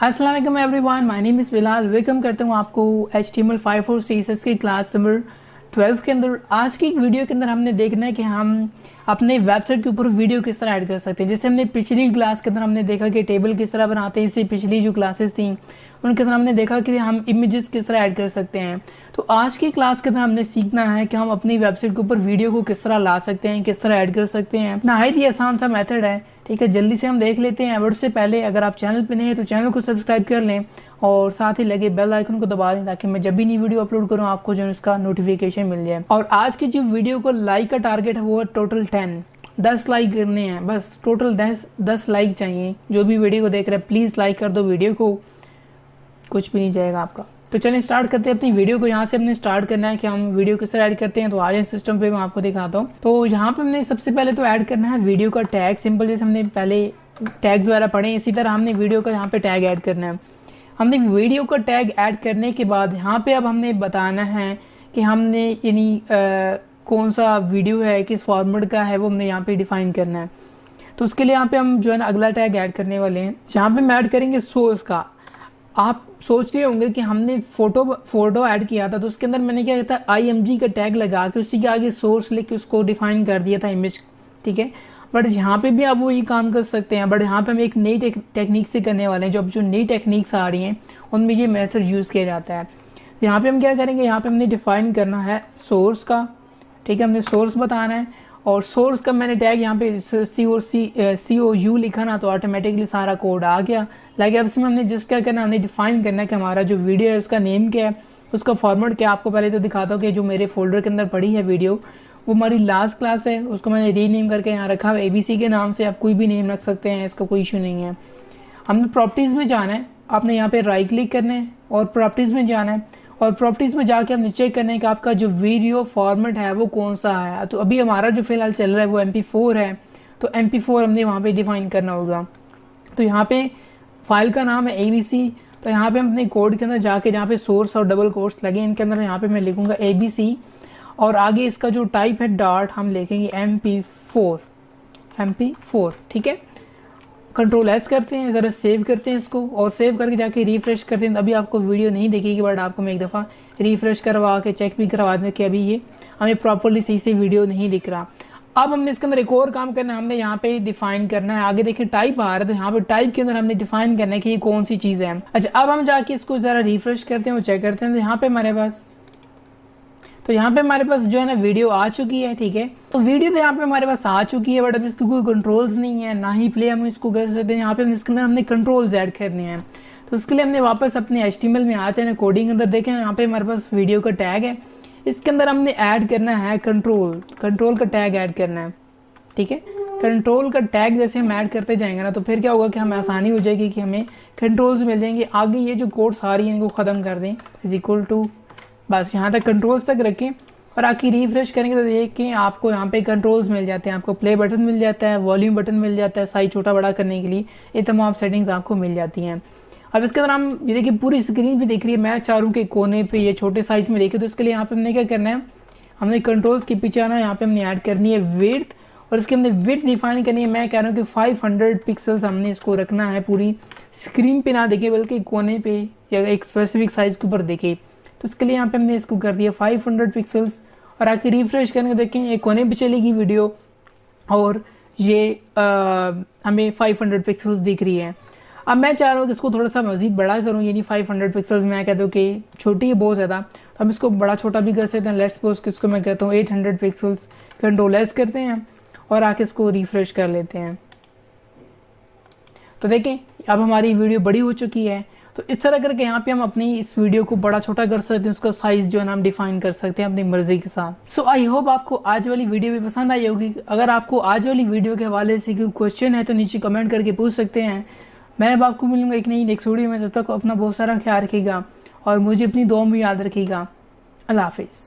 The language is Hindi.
अस्सलाम वालेकुम everyone, my name is Bilal. Welcome करता हूँ आपको HTML5 और CSS की क्लास नंबर 12 के अंदर। आज की वीडियो के अंदर हमने देखना है कि हम अपने वेबसाइट के ऊपर वीडियो किस तरह ऐड कर सकते हैं। जैसे हमने पिछली क्लास के अंदर हमने देखा कि टेबल किस तरह बनाते हैं, इससे पिछली जो क्लासेस थी उनके अंदर हमने देखा कि हम इमेजेस किस तरह ऐड कर सकते हैं। तो आज की क्लास के अंदर हमने सीखना है कि हम अपनी वेबसाइट के ऊपर वीडियो को किस तरह ला सकते हैं, किस तरह ऐड कर सकते हैं। नहायत ही आसान सा मेथड है, ठीक है। जल्दी से हम देख लेते हैं। बट उससे पहले अगर आप चैनल पे नए हैं तो चैनल को सब्सक्राइब कर लें और साथ ही लगे बेल आइकन को दबा दें ताकि मैं जब भी नई वीडियो अपलोड करूं आपको जो इसका नोटिफिकेशन मिल जाए। और आज की जो वीडियो को लाइक का टारगेट है वो है टोटल 10 लाइक करने हैं, बस टोटल 10 लाइक चाहिए। जो भी वीडियो को देख रहे हैं प्लीज़ लाइक कर दो वीडियो को, कुछ भी नहीं जाएगा आपका। तो चलिए स्टार्ट करते हैं अपनी वीडियो को। यहाँ से हमने स्टार्ट करना है कि हम वीडियो किस तरह ऐड करते हैं। तो आ जाए सिस्टम पे, मैं आपको दिखाता हूँ। तो यहाँ पे हमने सबसे पहले तो ऐड करना है वीडियो का टैग। सिंपल जैसे हमने पहले टैग्स वगैरह पढ़े, इसी तरह हमने वीडियो का यहाँ पे टैग ऐड करना है। हमने वीडियो का टैग ऐड करने के बाद यहाँ पे अब हमने बताना है कि हमने यानी कौन सा वीडियो है, किस फॉर्मेट का है, वो हमने यहाँ पे डिफाइन करना है। तो उसके लिए यहाँ पे हम जो है ना अगला टैग ऐड करने वाले हैं। यहाँ पे हम ऐड करेंगे सोर्स का। आप सोच रहे होंगे कि हमने फोटो ऐड किया था तो उसके अंदर मैंने क्या किया था, IMG का टैग लगा के उसी के आगे सोर्स लिख के उसको डिफाइन कर दिया था इमेज, ठीक है। बट यहाँ पे भी आप वो ये काम कर सकते हैं, बट यहाँ पे हम एक नई टेक्निक से करने वाले हैं। जो अब जो नई टेक्निक्स आ रही हैं उनमें ये मेथड यूज़ किया जाता है। यहाँ पे हम क्या करेंगे, यहाँ पे हमने डिफाइन करना है सोर्स का, ठीक है। हमने सोर्स बताना है और सोर्स का मैंने टैग यहाँ पे COU लिखा ना तो ऑटोमेटिकली सारा कोड आ गया। लाइक अब इसमें हमने जिस क्या करना है, हमने डिफाइन करना है कि हमारा जो वीडियो है उसका नेम क्या है, उसका फॉर्मेट क्या है। आपको पहले तो दिखाता हूँ कि जो मेरे फोल्डर के अंदर पड़ी है वीडियो वो हमारी लास्ट क्लास है, उसको मैंने रीनेम करके यहाँ रखा है ABC के नाम से। आप कोई भी नेम रख सकते हैं, इसका कोई इशू नहीं है। हमने प्रॉपर्टीज़ में जाना है, आपने यहाँ पे राइट क्लिक करना है और प्रॉपर्टीज़ में जाना है और प्रॉपर्टीज़ में जाके हमने चेक करना है कि आपका जो वीडियो फॉर्मेट है वो कौन सा है। तो अभी हमारा जो फिलहाल चल रहा है वो MP4 है, तो MP4 हमने वहाँ पे डिफाइन करना होगा। तो यहाँ पे फाइल का नाम है ABC। तो यहाँ पे हम अपने कोड के अंदर जाके जहाँ पे सोर्स और डबल कोट्स लगे इनके अंदर यहाँ पे मैं लिखूँगा ABC और आगे इसका जो टाइप है डॉट हम लिखेंगे MP4, ठीक है। कंट्रोल S करते हैं, ज़रा सेव करते हैं इसको और सेव करके जाके रिफ्रेश करते हैं। अभी आपको वीडियो नहीं दिखेगी बट आपको मैं एक दफ़ा रिफ्रेश करवा के चेक भी करवा दें कि अभी ये हमें प्रॉपर्ली सही से वीडियो नहीं दिख रहा। अब हमने इसके अंदर एक और काम करना है, हमने यहाँ पे डिफाइन करना है। आगे देखिए टाइप आ रहा है तो यहाँ पे टाइप के अंदर हमने डिफाइन करना है कि ये कौन सी चीज़ है। अच्छा, अब हम जाके इसको ज़रा रिफ्रेश करते हैं और चेक करते हैं। तो यहाँ पे हमारे पास जो है ना वीडियो आ चुकी है, ठीक है। तो वीडियो तो यहाँ पे हमारे पास आ चुकी है बट अब इसकी कोई कंट्रोल्स नहीं है, ना ही प्ले हम इसको कर सकते हैं। यहाँ पे इसके अंदर हमने कंट्रोल्स ऐड करने हैं। तो उसके लिए हमने वापस अपने HTML में आ जाए, कोडिंग के अंदर देखें, यहाँ पे हमारे पास वीडियो का टैग है। इसके अंदर हमने ऐड करना है कंट्रोल का टैग ऐड करना है, ठीक है। कंट्रोल का टैग जैसे हम ऐड करते जाएंगे ना तो फिर क्या होगा कि हमें आसानी हो जाएगी कि हमें कंट्रोल्स मिल जाएंगे। आगे ये जो कोड्स आ रही है इनको ख़त्म कर दें, = बस यहाँ तक कंट्रोल्स तक रखें और आके रिफ्रेश करेंगे तो देखिए आपको यहाँ पे कंट्रोल्स मिल जाते हैं। आपको प्ले बटन मिल जाता है, वॉल्यूम बटन मिल जाता है, साइज छोटा बड़ा करने के लिए ये तमाम सेटिंग्स आपको मिल जाती हैं। अब इसके अंदर हम ये देखिए पूरी स्क्रीन पे दिख रही है, मैं चाह रहा हूँ कि कोने पे ये छोटे साइज में देखे। तो इसके लिए यहाँ पे हमने क्या करना है, हमने कंट्रोल्स के पीछे आना है, यहाँ पे हमने ऐड करनी है विड्थ और इसके हमने विड्थ डिफाइन करनी है। मैं कह रहा हूँ कि 500 पिक्सल्स हमने इसको रखना है, पूरी स्क्रीन पे ना देखे बल्कि कोने पे या एक स्पेसिफिक साइज के ऊपर देखे। तो उसके लिए यहाँ पे हमने इसको कर दिया 500 पिक्सल्स और आके रिफ्रेश करके देखें ये कोने पे चलेगी वीडियो और ये हमें 500 पिक्सल्स दिख रही है। अब मैं चाह रहा हूँ कि इसको थोड़ा सा मज़ीद बड़ा करूँ, यानी 500 पिक्सल्स मैं कहता हूँ कि छोटी है बहुत ज़्यादा, तो हम इसको बड़ा छोटा भी कर सकते हैं। लेट्स सपोज कि इसको मैं कहता हूँ 800 पिक्सल्स। कंट्रोल S करते हैं और आके इसको रिफ्रेश कर लेते हैं। तो देखें अब हमारी वीडियो बड़ी हो चुकी है। तो इस तरह करके यहाँ पे हम अपनी इस वीडियो को बड़ा छोटा कर सकते हैं, उसका साइज जो है ना हम डिफाइन कर सकते हैं अपनी मर्जी के साथ। सो आई होप आपको आज वाली वीडियो भी पसंद आई होगी। अगर आपको आज वाली वीडियो के हवाले से कोई क्वेश्चन है तो नीचे कमेंट करके पूछ सकते हैं। मैं अब आपको मिलूंगा एक नई नेक्स्ट वीडियो में। तब तक अपना बहुत सारा ख्याल रखिएगा और मुझे अपनी दुआ में याद रखिएगा। अल्लाह हाफिज़।